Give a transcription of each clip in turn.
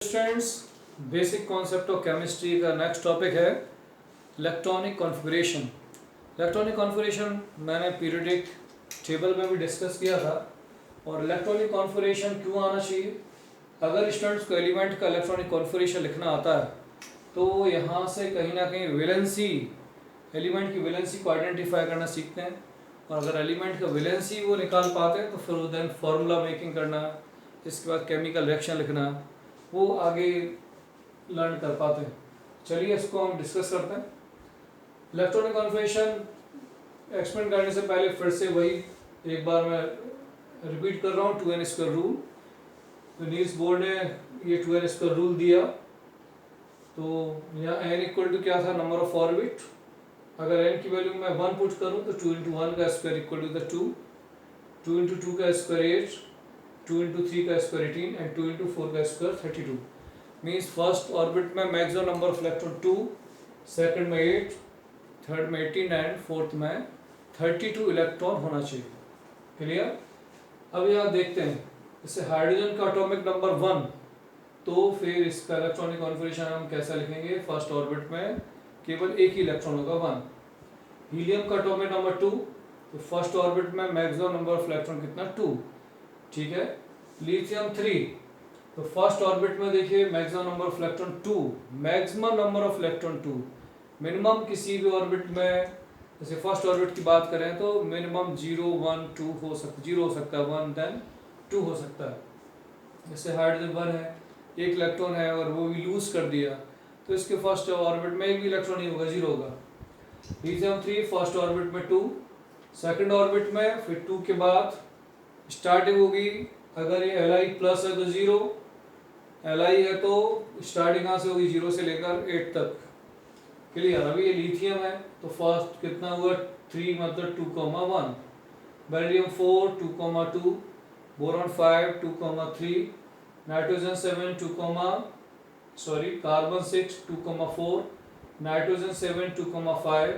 Students, basic concept of chemistry का next topic है electronic configuration. Electronic configuration मैंने periodic table में भी डिस्कस किया था। और इलेक्ट्रॉनिक कॉन्फ़िगरेशन क्यों आना चाहिए? अगर स्टूडेंट्स को एलिमेंट का इलेक्ट्रॉनिक कॉन्फ़िगरेशन लिखना आता है तो यहाँ से कहीं ना कहीं वैलेंसी, एलिमेंट की वैलेंसी को आइडेंटिफाई करना सीखते हैं। और अगर एलिमेंट का वैलेंसी वो निकाल पाते हैं तो फिर देन फार्मूला मेकिंग करना, इसके बाद केमिकल रिएक्शन लिखना, वो आगे लर्न कर पाते हैं। चलिए इसको हम डिस्कस करते हैं। इलेक्ट्रॉनिक कॉन्फ़िगरेशन एक्सप्लेन करने से पहले फिर से वही एक बार मैं रिपीट कर रहा हूँ, 2n² रूल। तो नील्स बोर ने ये 2n² रूल दिया। तो यहाँ n इक्वल टू क्या था, नंबर ऑफ ऑर्बिट। अगर n की वैल्यू मैं 1 पुट करूँ तो 2 × 1 का स्क्वायर इक्वल टू 2, 2 × 2 का स्क्वायर 8, 2 × 3 का स्क्वायर 18 एंड 2 × 4 का स्क्वायर 32। मीन्स फर्स्ट ऑर्बिट में maximum number of electron 2, second में 8, थर्ड में 18 एंड फोर्थ में 32 इलेक्ट्रॉन होना चाहिए। क्लियर? अब यहाँ देखते हैं, जैसे हाइड्रोजन का एटॉमिक नंबर 1, तो फिर इसका इलेक्ट्रॉनिक कॉन्फ़िगरेशन हम कैसा लिखेंगे? फर्स्ट ऑर्बिट में केवल एक ही इलेक्ट्रॉन होगा, 1। हीलियम का एटॉमिक नंबर 2, तो फर्स्ट ऑर्बिट में मैक्सिमम नंबर ऑफ इलेक्ट्रॉन कितना? 2। ठीक है। लिथियम 3, तो फर्स्ट ऑर्बिट में देखिए maximum number of electron 2, maximum number of electron 2। Minimum किसी भी ऑर्बिट में, जैसे फर्स्ट ऑर्बिट की बात करें तो मिनिमम 0, 1, 2 हो सकता, 0 हो सकता है, 1 देन 2 हो सकता है। जैसे हाइड्रोजन 1 है, एक इलेक्ट्रॉन है और वो भी लूज कर दिया तो इसके फर्स्ट ऑर्बिट में एक भी इलेक्ट्रॉन नहीं होगा, 0 होगा। लिथियम 3 फर्स्ट ऑर्बिट में 2, सेकंड ऑर्बिट में फिर 2 के बाद स्टार्टिंग होगी, अगर ये Li प्लस है तो 0, Li है तो स्टार्टिंग कहाँ से होगी? 0 से लेकर 8 तक। क्लियर? अभी ये लिथियम है तो फर्स्ट कितना हुआ? 3 मतलब 2,1। Beryllium 4 2,2, boron 5 2,3, nitrogen 7 carbon 6 2,4, nitrogen 7 2,5,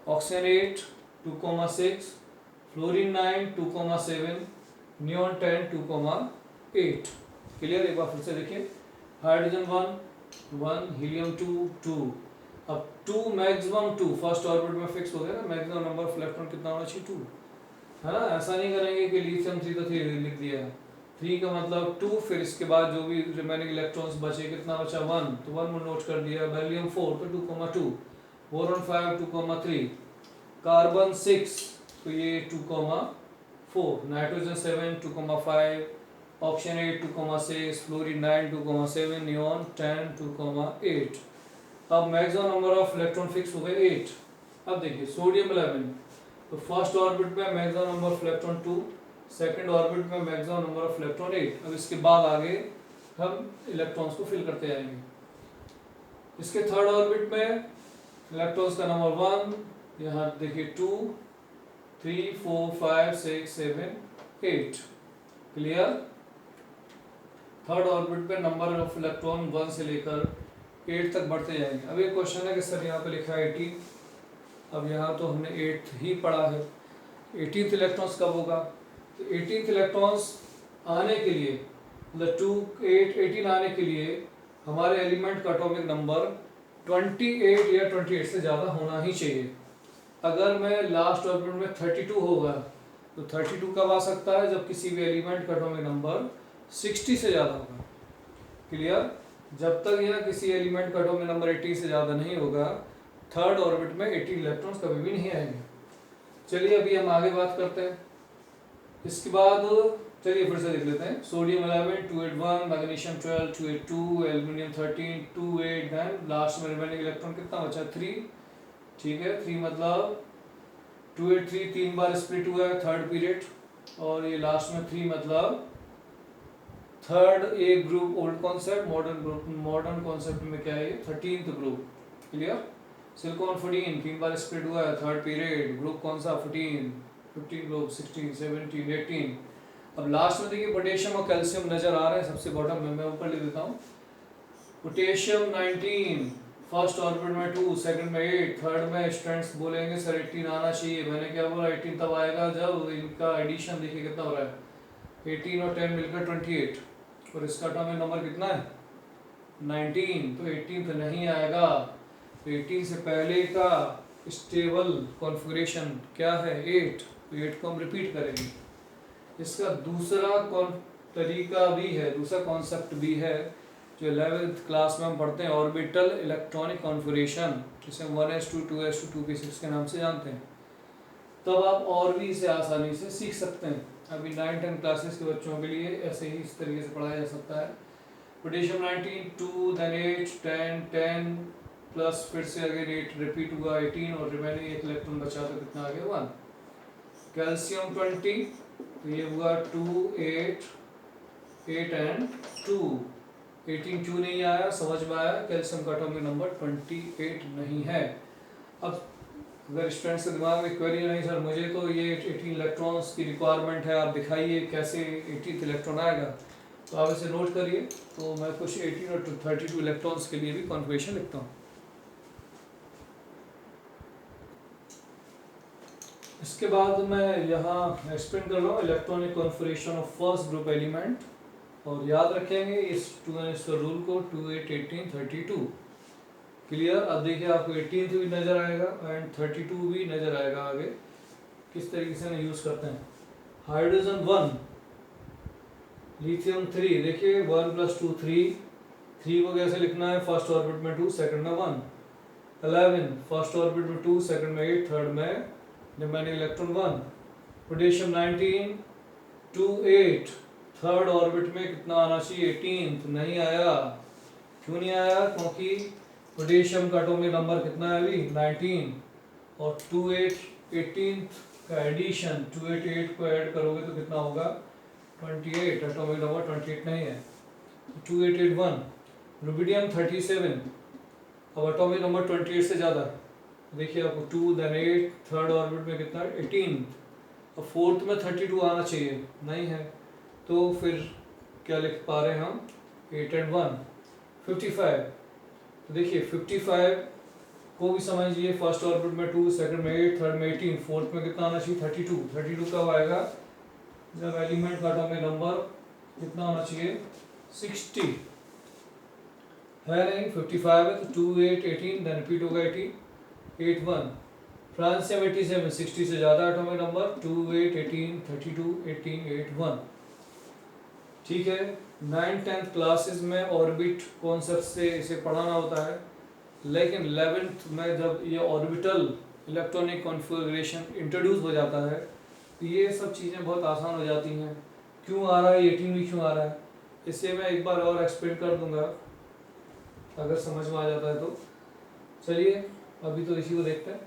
oxygen 8 2,6, fluorine 9 2,7, neon 10 2,8। Clear? एक बार फिर से देखिए, हाइड्रोजन 1, हीलियम 2। अब 2 मैक्सिमम 2 फर्स्ट ऑर्बिट में फिक्स हो गया ना, मैक्सिमम नंबर ऑफ इलेक्ट्रॉन कितना होना चाहिए? 2, है ना। ऐसा नहीं करेंगे कि लिथियम 3 तो 3 लिख दिया है, 3 का मतलब 2, फिर इसके बाद जो भी रिमेनिंग इलेक्ट्रॉन्स बचे, कितना बचा? 1, तो 1 में नोट कर दिया। बेरिलियम 4 तो 2,2, बोरॉन 5 2,3, कार्बन 6 तो ये 2,4, नाइट्रोजन 7 2,5, ऑक्सीजन 8 2,6, फ्लोरीन 9 2,7, नियॉन 10 2,8। अब maximum number of electron fix हो गए 8। अब देखिए सोडियम 11, तो फर्स्ट ऑर्बिट में maximum number of electron 2, second orbit में मैक्सिमम नंबर ऑफ इलेक्ट्रॉन 8। अब इसके बाद आगे हम इलेक्ट्रॉन्स को फिल करते जाएंगे। इसके थर्ड ऑर्बिट में इलेक्ट्रॉन्स का नंबर 1, यहाँ देखिए 2, 3, 4, 5, 6, 7, 8। क्लियर? थर्ड ऑर्बिट पे नंबर ऑफ इलेक्ट्रॉन 1 से लेकर 8 तक बढ़ते जाएंगे। अब एक क्वेश्चन है कि सर यहाँ पे लिखा है 18, अब यहाँ तो हमने 8 ही पढ़ा है, 18th इलेक्ट्रॉन्स कब होगा? तो 18th इलेक्ट्रॉन्स आने के लिए, मतलब 2, 8, 18 आने के लिए हमारे एलिमेंट का एटॉमिक नंबर 28 या 28 से ज़्यादा होना ही चाहिए। अगर मैं लास्ट ऑर्बिट में 32 होगा तो 32 कब आ सकता है? जब किसी भी एलिमेंट का एटॉमिक नंबर 60 से ज़्यादा होगा। क्लियर? जब तक यह किसी एलिमेंट का एटॉमिक नंबर 80 से ज़्यादा नहीं होगा, थर्ड ऑर्बिट में 80 इलेक्ट्रॉन्स कभी भी नहीं आएंगे। चलिए अभी हम आगे बात करते हैं। इसके बाद चलिए फिर से देख लेते हैं। Sodium 11 281, magnesium 12 282, aluminium 13 28, then last में रिमेनिंग इलेक्ट्रॉन कितना बचा? 3। ठीक है, 3 मतलब 283 3 बार स्प्लिट हुआ है थर्ड पीरियड, और ये लास्ट में 3 मतलब third A group old concept, modern group, modern concept में क्या है? 13th group. क्लियर? सिलिकॉन 14 3 बार स्प्लिट हुआ है थर्ड पीरियड, ग्रुप कौन सा? 15 ग्रुप, 16 17 18। अब लास्ट में देखिए पोटेशियम और कैल्शियम नजर आ रहे हैं सबसे बॉटम में, मैं ऊपर लिख देता हूँ। पोटेशियम 19 फर्स्ट ऑर्बिट में 2, सेकंड में 8, थर्ड में स्टूडेंट्स बोलेंगे सर 18 आना चाहिए। मैंने क्या बोला? 18 तब आएगा जब इनका एडिशन देखिए कितना हो रहा है, 18 और 10 मिलकर 28, और इसका एटॉमिक नंबर कितना है? 19, तो 18 तो नहीं आएगा। तो 18 से पहले का स्टेबल कॉन्फ़िगरेशन क्या है 8, तो 8 को हम रिपीट करेंगे। इसका दूसरा तरीका भी है, दूसरा कॉन्सेप्ट भी है जो 11th क्लास में हम पढ़ते हैं, ऑर्बिटल इलेक्ट्रॉनिक कॉन्फ़िगरेशन, जिसे 1s2 2s2 2p6 के नाम से जानते हैं। तब आप और भी इसे आसानी से सीख सकते हैं। अभी 9-10 क्लासेस के बच्चों के लिए ऐसे ही इस तरीके से पढ़ाया जा सकता है। पोटेशियम 19 2 देन 8 10 10 प्लस फिर से अगर 8 रिपीट हुआ 18 और रिमेनिंग एक इलेक्ट्रॉन बचा तो कितना आ गया 1। कैल्शियम 20, तो ये हुआ 2 8 8 एंड 2। 18 क्यों नहीं आया समझ में आया, कैल्शियम का एटॉमिक नंबर 28 नहीं है। अब अगर स्टूडेंट्स के दिमाग में क्वेरी नहीं सर मुझे तो ये 18 इलेक्ट्रॉन्स की रिक्वायरमेंट है, आप दिखाइए कैसे 18th इलेक्ट्रॉन आएगा, तो आप इसे नोट करिए। तो मैं कुछ 18 और 32 इलेक्ट्रॉन्स के लिए भी कॉन्फ़िगरेशन लिखता हूँ। इसके बाद मैं यहाँ एक्सप्लेन कर रहा हूँ electronic configuration of first group element, और याद रखेंगे इस 2s रूल को 2 8 18 32। क्लियर। अब देखिए आपको 18th भी नज़र आएगा एंड 32 भी नज़र आएगा आगे किस तरीके से यूज़ करते हैं। हाइड्रोजन 1, लिथियम 3, देखिए 1 + 2 3 को कैसे लिखना है, फर्स्ट ऑर्बिट में 2 सेकंड में 1। 11 फर्स्ट ऑर्बिट में 2 सेकंड में 8 थर्ड में remaining electron 1। Potassium 19 2 8 third orbit में कितना आना चाहिए 18, तो नहीं आया। क्यों नहीं आया, क्योंकि पोटेशियम का एटॉमिक नंबर कितना है अभी 19, और 2 8 18 का एडिशन 2 8 8 को ऐड करोगे तो कितना होगा 28, एटॉमिक नंबर 28 नहीं है, 2881। रुबिडियम 37, अब एटॉमिक नंबर 28 से ज़्यादा है, देखिए आपको 2 देन 8 थर्ड ऑर्बिट में कितना 18, और फोर्थ में 32 आना चाहिए नहीं है, तो फिर क्या लिख पा रहे हैं हम 8 and 1। 55, तो देखिए 55 को भी समझिए, फर्स्ट ऑर्बिट में 2 सेकंड में 8 थर्ड में 18 फोर्थ में कितना आना चाहिए 32। 32 कब आएगा, जब एलिमेंट का एटॉमिक नंबर कितना होना चाहिए 60 है नहीं, 55 है तो 2 8 18 देन रिपीट होगा 18 8 1। फ्रांसियम 87 60 से ज़्यादा एटॉमिक नंबर 2 8 18 32 18 8 1। ठीक है, 9th-10th क्लासेस में ऑर्बिट कॉन्सेप्ट से इसे पढ़ाना होता है, लेकिन 11th में जब ये ऑर्बिटल इलेक्ट्रॉनिक कॉन्फ़िगरेशन इंट्रोड्यूस हो जाता है तो ये सब चीज़ें बहुत आसान हो जाती हैं। क्यों आ रहा है 18 भी क्यों आ रहा है, इसे मैं एक बार और एक्सप्लेन कर दूंगा अगर समझ में आ जाता है तो। चलिए अभी तो इसी को देखते हैं।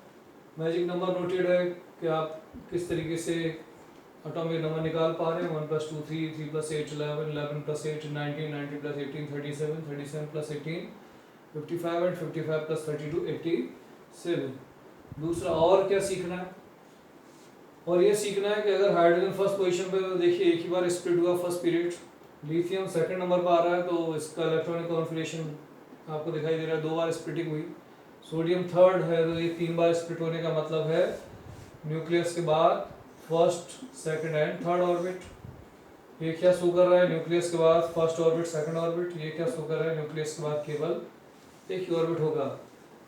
मैजिक नंबर नोटेड है कि आप किस तरीके से एटॉमिक नंबर निकाल पा रहे हैं। 1 + 2 3 3 + 8 11 11 + 8 19 19 + 18 37 37 + 18 55 एंड 55 + 32 87। दूसरा और क्या सीखना है, और ये सीखना है कि अगर हाइड्रोजन फर्स्ट पोजीशन पे, तो देखिए एक ही बार स्प्लिट हुआ first period, lithium second number पर आ रहा है तो इसका इलेक्ट्रॉनिक कॉन्फ़िगरेशन आपको दिखाई दे रहा है 2 बार स्प्लिटिंग हुई। सोडियम थर्ड है तो ये 3 बार स्प्लिट होने का मतलब है न्यूक्लियस के बाद first second and third orbit. ये क्या शो कर रहा है, न्यूक्लियस के बाद फर्स्ट ऑर्बिट सेकंड ऑर्बिट। ये क्या शो कर रहा है, न्यूक्लियस के बाद केवल एक ही ऑर्बिट होगा।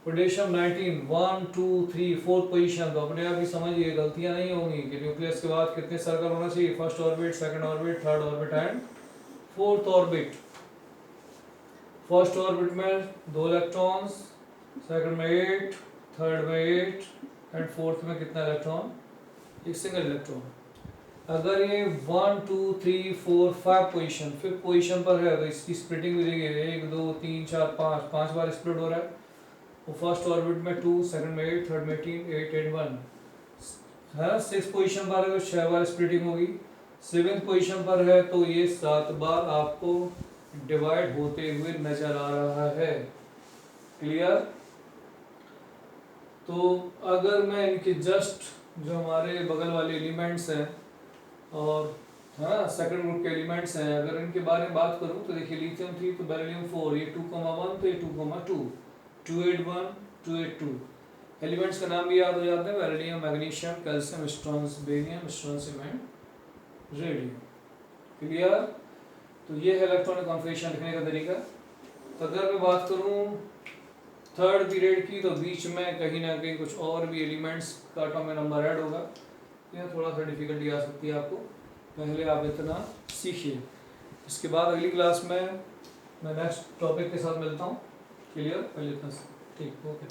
पोटेशियम 19 1 2 3 4th पोजीशन, तो अपने आप ही समझिए गलतियां नहीं होंगी कि न्यूक्लियस के बाद कितने सर्कल होना चाहिए, first orbit second orbit third orbit and fourth orbit. First orbit में 2 इलेक्ट्रॉन्स, सेकंड में 8 थर्ड में 8 एंड फोर्थ में कितना इलेक्ट्रॉन, एक सिंगल इलेक्ट्रॉन। अगर ये 1 2 3 4 5 पोजीशन 5th पोजीशन पर है तो इसकी स्प्लिटिंग भी देखिए 1 2 3 4 5 5 बार स्प्लिट हो रहा है। वो फर्स्ट ऑर्बिट में 2 सेकंड में 8 थर्ड में 18 8 8 1 है। 6th पोजीशन पर है तो 6 बार स्प्लिटिंग होगी। 7th पोजीशन पर है तो ये 7 बार आपको डिवाइड होते हुए नजर आ रहा है। क्लियर। तो अगर मैं इनके जस्ट जो हमारे बगल वाले एलिमेंट्स हैं और सेकंड ग्रुप के एलिमेंट्स हैं, अगर इनके बारे में बात करूं तो देखिए लिथियम 3 तो बेरिलियम 4, ये 2,1 तो ये 2,2 281 282। एलिमेंट्स का नाम भी याद हो जाता है, beryllium magnesium calcium strontium strontium and radium. Clear. तो ये है इलेक्ट्रॉनिक कॉन्फ़िगरेशन लिखने का तरीका। अगर मैं बात करूँ थर्ड पीरियड की, तो बीच में कहीं ना कहीं कुछ और भी एलिमेंट्स का एटॉमिक नंबर ऐड होगा, यह थोड़ा सा डिफिकल्टी आ सकती है आपको, पहले आप इतना सीखिए। इसके बाद अगली क्लास में मैं नेक्स्ट टॉपिक के साथ मिलता हूँ। क्लियर? पहले इतना ठीक, ओके।